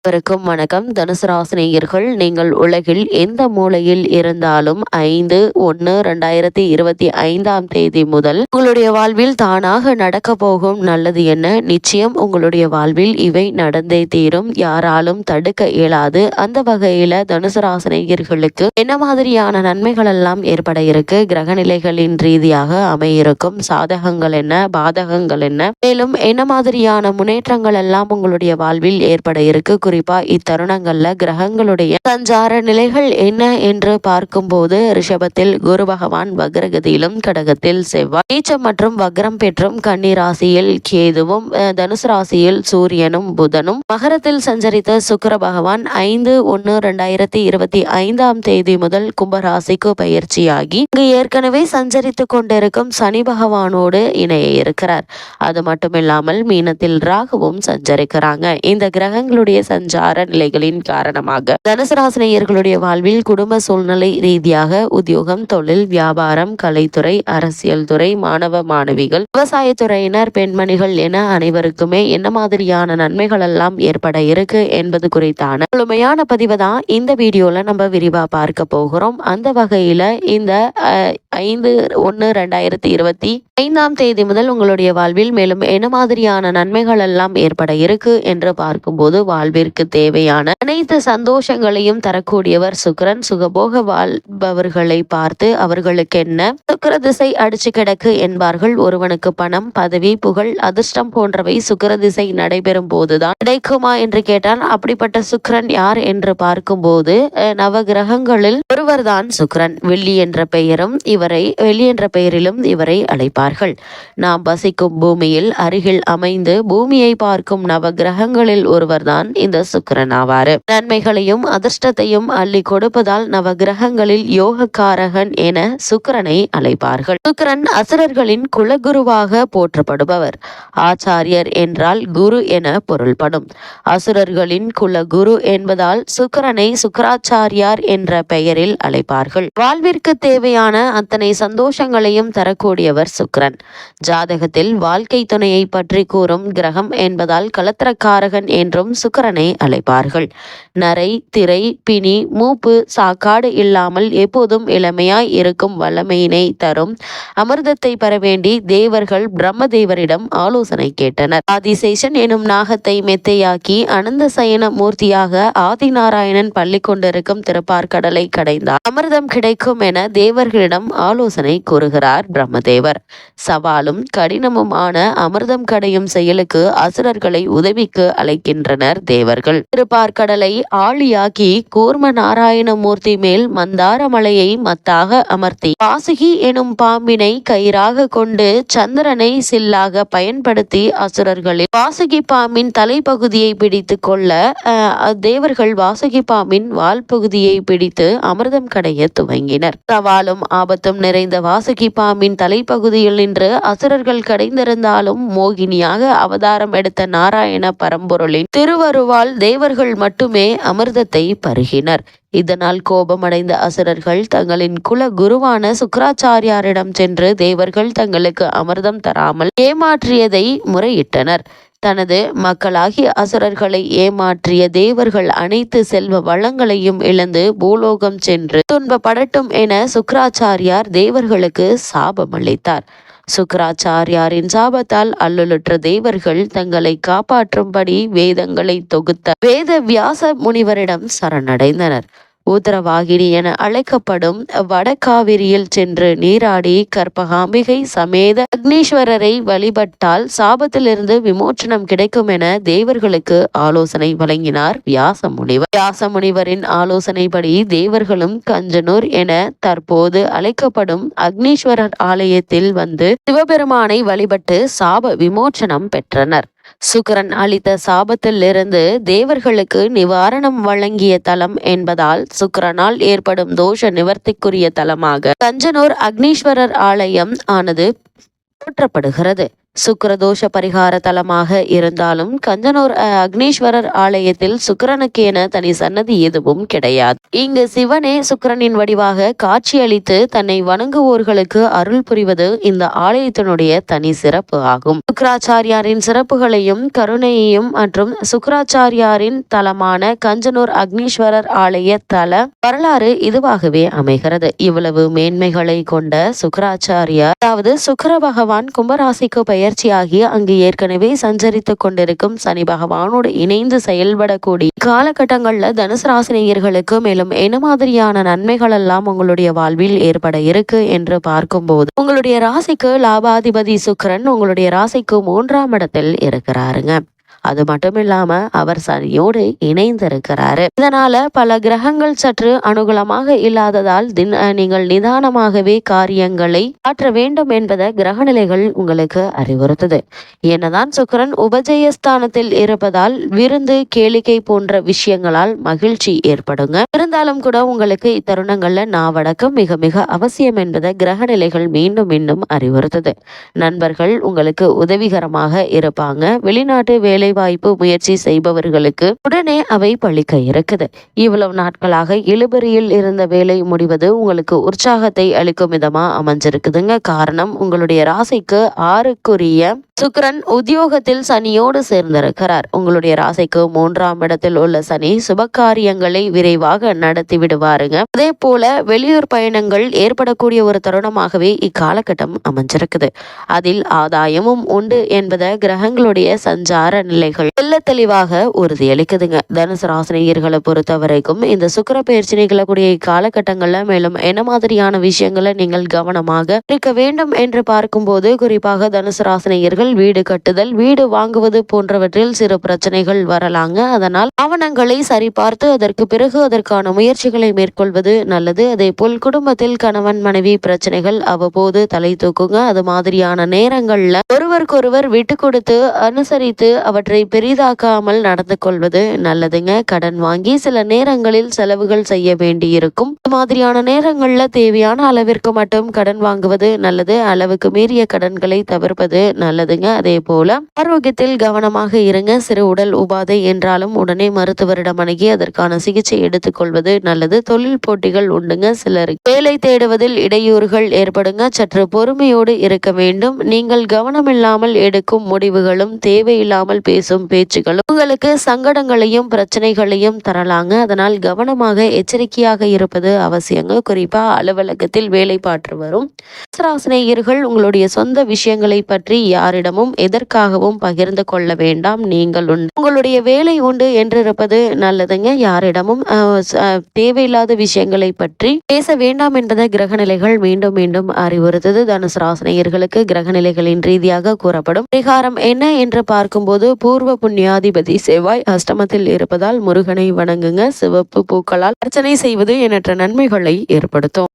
அனைவருக்கும் வணக்கம். தனுசு ராசினியர்கள், நீங்கள் உலகில் எந்த மூலையில் இருந்தாலும் 5/1/2025 முதல் உங்களுடைய வாழ்வில் தானாக நடக்க போகும் நல்லது என்ன? நிச்சயம் உங்களுடைய வாழ்வில் இவை நடந்தே தீரும். யாராலும் தடுக்க இயலாது. அந்த வகையில தனுசு ராசினியர்களுக்கு என்ன மாதிரியான நன்மைகள் எல்லாம் ஏற்பட இருக்கு, கிரகநிலைகளின் ரீதியாக அமையிருக்கும் சாதகங்கள் என்ன, பாதகங்கள் என்ன, மேலும் என்ன மாதிரியான முன்னேற்றங்கள் எல்லாம் உங்களுடைய வாழ்வில் ஏற்பட இருக்கு, குறிப்பா இத்தருணங்கள்ல கிரகங்களுடைய சஞ்சார நிலைகள் என்ன என்று பார்க்கும்போது, ரிஷபத்தில் குரு பகவான் வக்ரகதியிலும், கடகத்தில் செவ்வாய் நீச்சம் மற்றும் வக்ரம் பெற்றும், கன்னி ராசியில் கேதுவும், தனுசு ராசியில் சூரியனும் புதனும், மகரத்தில் சஞ்சரித்த சுக்கிர பகவான் 5/1/2025 முதல் கும்பராசிக்கு பயிற்சியாகி இங்கு ஏற்கனவே சஞ்சரித்து கொண்டிருக்கும் சனி பகவானோடு இணைய இருக்கிறார். அது மட்டுமில்லாமல் மீனத்தில் ராகுவும் சஞ்சரிக்கிறாங்க. இந்த கிரகங்களுடைய சஞ்சார நிலைகளின் காரணமாக தனுசு ராசினியர்களுடைய வாழ்வில் குடும்ப சூழ்நிலை ரீதியாக உத்தியோகம், தொழில், வியாபாரம், கலைத்துறை, அரசியல் துறை, மாணவ மாணவிகள், விவசாயத்துறையினர், பெண்மணிகள் என அனைவருக்குமே என்ன மாதிரியான நன்மைகள் எல்லாம் ஏற்பட இருக்கு என்பது குறித்தான முழுமையான பதிவை தான் இந்த வீடியோல நம்ம விரிவா பார்க்க போகிறோம். அந்த வகையில இந்த 5/1/2025 முதல் உங்களுடைய வாழ்வில் மேலும் என்ன மாதிரியான நன்மைகள் எல்லாம் ஏற்பட இருக்கு என்று பார்க்கும்போது, வாழ்விற்கு தேவையான அனைத்து சந்தோஷங்களையும் தரக்கூடியவர் சுக்கிரன். சுகபோக வாழ்பவர்களை பார்த்து அவர்களுக்கு என்ன சுக்கிர திசை அடிச்சு கிடக்கு என்பார்கள். ஒருவனுக்கு பணம், பதவி, புகழ், அதிர்ஷ்டம் போன்றவை சுக்கிர திசை நடைபெறும் போதுதான் கிடைக்குமா என்று கேட்டால், அப்படிப்பட்ட சுக்கிரன் யார் என்று பார்க்கும்போது நவ கிரகங்களில் ஒருவர்தான் சுக்கிரன். வெள்ளி என்ற பெயரிலும் இவரை அழைப்பார்கள். நாம் வசிக்கும் பூமியில் அருகில் அமைந்து பூமியை பார்க்கும் நவ கிரகங்களில் ஒருவர்தான் இந்த சுக்கிரன் ஆவாரு. நன்மைகளையும் அதிர்ஷ்டத்தையும் அள்ளி கொடுப்பதால் நவ கிரகங்களில் யோகக்காரகன் என சுக்கிரனை அழைப்பார்கள். சுக்கிரன் அசுரர்களின் குலகுருவாக போற்றப்படுபவர். ஆச்சாரியர் என்றால் குரு என பொருள்படும். அசுரர்களின் குலகுரு என்பதால் சுக்கிரனை சுக்கிராச்சாரியார் என்ற பெயரில் அழைப்பார்கள். வாழ்விற்கு தேவையான அத்தனை சந்தோஷங்களையும் தரக்கூடியவர் சுக்கிரன். ஜாதகத்தில் வாழ்க்கை துணையை பற்றி கூறும் கிரகம் என்பதால் கலத்திரக்காரகன் என்றும் சுக்கிரனை அழைப்பார்கள். நரை, திரை, பிணி, மூப்பு, சாக்காடு இல்லாமல் எப்போதும் இளமையாய் இருக்கும் வல்லமையினை தரும் அமிர்தத்தை பெற வேண்டி தேவர்கள் பிரம்மதேவரிடம் ஆலோசனை கேட்டனர். ஆதிசேஷன் எனும் நாகத்தை மெத்தையாக்கி அனந்த சயன மூர்த்தியாக ஆதிநாராயணன் பள்ளி கொண்டிருக்கும் திருப்பார்கடலை கடைந்தால் அமிர்தம் கிடைக்கும் என தேவர்களிடம் ஆலோசனை கூறுகிறார் பிரம்மதேவர். சவாலும் கடினமுமான அமிர்தம் கடையும் செயலுக்கு அசுரர்களை உதவிக்கு அழைக்கின்றனர் தேவர்கள். திருப்பார்கடலை ஆழியாக்கி கூர்ம நாராயணமூர்த்தி மேல் மந்தார மலையை மத்தாக அமர்த்தி வாசுகி எனும் பாம்பினை கயிறாக கொண்டு சந்திரனை சில்லாக பயன்படுத்தி அசுரர்களில் வாசுகி பாம்பின் தலைப்பகுதியை பிடித்து கொள்ள தேவர்கள் வாசுகி பாம்பின் வால் பகுதியை பிடித்து அமிர்தம் கடைய துவங்கினர். சவாலும் ஆபத்தும் நிறைந்த வாசுகி பாம்பின் தலைப்பகுதியில் நின்று அசுரர்கள் கடைந்திருந்தாலும் மோகினியாக அவதாரம் எடுத்த நாராயண பரம்பொருளின் திருவருவால் தேவர்கள் மட்டுமே அமிர்தத்தை பருகினர். இதனால் கோபமடைந்த அசுரர்கள் தங்களின் குல குருவான சுக்கிராச்சாரியாரிடம் சென்று தேவர்கள் தங்களுக்கு அமிர்தம் தராமல் ஏமாற்றியதை முறையிட்டனர். தனது மக்களாகிய அசுரர்களை ஏமாற்றிய தேவர்கள் அனைத்து செல்வ வளங்களையும் இழந்து பூலோகம் சென்று துன்பப்படட்டும் என சுக்கிராச்சாரியார் தேவர்களுக்கு சாபம் அளித்தார். சுக்கிராச்சாரியாரின் சாபத்தால் அல்லலுற்ற தேவர்கள் தங்களை காப்பாற்றும்படி வேதங்களை தொகுத்த வேத வியாச முனிவரிடம் சரணடைந்தனர். உத்தரவாகினி என அழைக்கப்படும் வடகாவிரியில் சென்று நீராடி கற்பகாம்பிகை சமேத அக்னீஸ்வரரை வழிபட்டால் சாபத்திலிருந்து விமோச்சனம் கிடைக்கும் என தேவர்களுக்கு ஆலோசனை வழங்கினார் வியாச முனிவர். வியாச முனிவரின் ஆலோசனைப்படி தேவர்களும் கஞ்சனூர் என தற்போது அழைக்கப்படும் அக்னீஸ்வரர் ஆலயத்தில் வந்து சிவபெருமானை வழிபட்டு சாப விமோச்சனம் பெற்றனர். சுக்கிரன் அளித்த சாபத்தில் இருந்து தேவர்களுக்கு நிவாரணம் வழங்கிய தலம் என்பதால் சுக்கிரனால் ஏற்படும் தோஷ நிவர்த்திக்குரிய தலமாக கஞ்சனூர் அக்னீஸ்வரர் ஆலயம் ஆனது போற்றப்படுகிறது. சுக்கிரதோஷ பரிகார தலமாக இருந்தாலும் கஞ்சனூர் அக்னீஸ்வரர் ஆலயத்தில் சுக்கிரனுக்கு என தனி சன்னதி எதுவும் கிடையாது. இங்கு சிவனே சுக்கிரனின் வடிவாக காட்சியளித்து தன்னை வணங்குவோர்களுக்கு அருள் புரிவது இந்த ஆலயத்தினுடைய தனி சிறப்பு ஆகும். சுக்கராச்சாரியாரின் சிறப்புகளையும் கருணையையும் மற்றும் சுக்கராச்சாரியாரின் தலமான கஞ்சனூர் அக்னீஸ்வரர் ஆலய தல வரலாறு இதுவாகவே அமைகிறது. இவ்வளவு மேன்மைகளை கொண்ட சுக்கராச்சாரியார், அதாவது சுக்கிர பகவான் கும்பராசிக்கு பயிற்சியாகி அங்கு ஏற்கனவே சஞ்சரித்துக் கொண்டிருக்கும் சனி பகவானோடு இணைந்து செயல்படக்கூடிய காலகட்டங்கள்ல தனுசு ராசினியர்களுக்கு மேலும் என்ன மாதிரியான நன்மைகள் எல்லாம் உங்களுடைய வாழ்வில் ஏற்பட இருக்கு என்று பார்க்கும்போது, உங்களுடைய ராசிக்கு லாபாதிபதி சுக்கிரன் உங்களுடைய ராசிக்கு 3ஆம் இடத்தில் இருக்கிறாருங்க. அது மட்டும் இல்லாம அவர் சனியோடு இணைந்திருக்கிறாரு. இதனால பல கிரகங்கள் சற்று அனுகூலமாக இல்லாததால் நீங்கள் நிதானமாகவே காரியங்களை ஆற்ற வேண்டும் என்பதை கிரகநிலைகள் உங்களுக்கு அறிவுறுத்துது. என்னதான் சுக்கிரன் உபஜயஸ்தானத்தில் இருப்பதால் விருந்து கேளிக்கை போன்ற விஷயங்களால் மகிழ்ச்சி ஏற்படுங்க. இருந்தாலும் கூட உங்களுக்கு இத்தருணங்கள்ல நாவடக்கம் மிக மிக அவசியம் என்பதை கிரகநிலைகள் மீண்டும் மீண்டும் அறிவுறுத்துது. நண்பர்கள் உங்களுக்கு உதவிகரமாக இருப்பாங்க. வெளிநாட்டு வேலை வாய்ப்பு முயற்சி செய்பவர்களுக்கு உடனே அவை பழிக்க இருக்குது. இவ்வளவு நாட்களாக இழுபறியில் இருந்த வேலை முடிவது உங்களுக்கு உற்சாகத்தை அளிக்கும் விதமா அமைஞ்சிருக்குதுங்க. காரணம், உங்களுடைய ராசிக்கு 6க்குரிய சுக்கிரன் உத்தியோகத்தில் சனியோடு சேர்ந்திருக்கிறார். உங்களுடைய ராசிக்கு 3ஆம் இடத்தில் உள்ள சனி சுபகாரியங்களை விரைவாக நடத்தி விடுவாருங்க. அதே போல வெளியூர் பயணங்கள் ஏற்படக்கூடிய ஒரு தருணமாகவே இக்காலகட்டம் அமைஞ்சிருக்குது. அதில் ஆதாயமும் உண்டு என்பதை கிரகங்களுடைய சஞ்சார நிலைகள் தெல்ல தெளிவாக உறுதியளிக்குதுங்க. தனுசு ராசினியர்களை பொறுத்த வரைக்கும் இந்த சுக்கிர பயிற்சி நிகழக்கூடிய இக்காலகட்டங்கள்ல மேலும் என்ன மாதிரியான விஷயங்களை நீங்கள் கவனமாக இருக்க வேண்டும் என்று பார்க்கும்போது, குறிப்பாக தனுசு ராசினியர்கள் வீடு கட்டுதல், வீடு வாங்குவது போன்றவற்றில் சிறு பிரச்சனைகள் வரலாங்க. அதனால் ஆவணங்களை சரிபார்த்து அதற்கு பிறகு அதற்கான முயற்சிகளை மேற்கொள்வது நல்லது. அதே போல் குடும்பத்தில் கணவன் மனைவி பிரச்சனைகள் அவ்வப்போது தலை தூக்குங்க. அது மாதிரியான நேரங்கள்ல ஒருவருக்கொருவர் விட்டு கொடுத்து அனுசரித்து அவற்றை பெரிதாக்காமல் நடந்து கொள்வது நல்லதுங்க. கடன் வாங்கி சில நேரங்களில் செலவுகள் செய்ய வேண்டியிருக்கும். இது மாதிரியான நேரங்கள்ல தேவையான அளவிற்கு மட்டும் கடன் வாங்குவது நல்லது. அளவுக்கு மீறிய கடன்களை தவிர்ப்பது நல்லதுங்க. அதே போல ஆரோக்கியத்தில் கவனமாக இருங்க. சிறு உடல் உபாதை என்றாலும் உடனே மருத்துவரிடம் அணுகி அதற்கான சிகிச்சை எடுத்துக்கொள்வது நல்லது. தொழில் போட்டிகள் உண்டுங்க. சிலர் வேலை தேடுவதில் இடையூறுகள் ஏற்படுங்க. சற்று பொறுமையோடு இருக்க வேண்டும். நீங்கள் கவனமில்லாமல் எடுக்கும் முடிவுகளும் தேவையில்லாமல் பேசும் பேச்சுகளும் உங்களுக்கு சங்கடங்களையும் பிரச்சனைகளையும் தரலாங்க. அதனால் கவனமாக எச்சரிக்கையாக இருப்பது அவசியங்க. குறிப்பா அலுவலகத்தில் வேலை பார்த்து வரும் ராசினியர்கள் உங்களுடைய சொந்த விஷயங்களை பற்றி யாரிடமும் எதற்காகவும் பகிர்ந்து கொள்ள வேண்டாம். நீங்கள் உங்களுடைய வேலை உண்டு என்றிருப்பது நல்லதுங்க. யாரிடமும் தேவையில்லாத விஷயங்களை பற்றி பேச வேண்டாம் என்பதை கிரகநிலைகள் மீண்டும் மீண்டும் அறிவுறுத்தது. தனுசு ராசினியர்களுக்கு கிரகநிலைகளின் ரீதியாக கூறப்படும் பரிகாரம் என்ன என்று பார்க்கும்போது, பூர்வ புண்ணியாதிபதி செவ்வாய் அஷ்டமத்தில் இருப்பதால் முருகனை வணங்குங்க. சிவப்பு பூக்களால் அர்ச்சனை செய்வது எண்ணற்ற நன்மைகளை ஏற்படுத்தும்.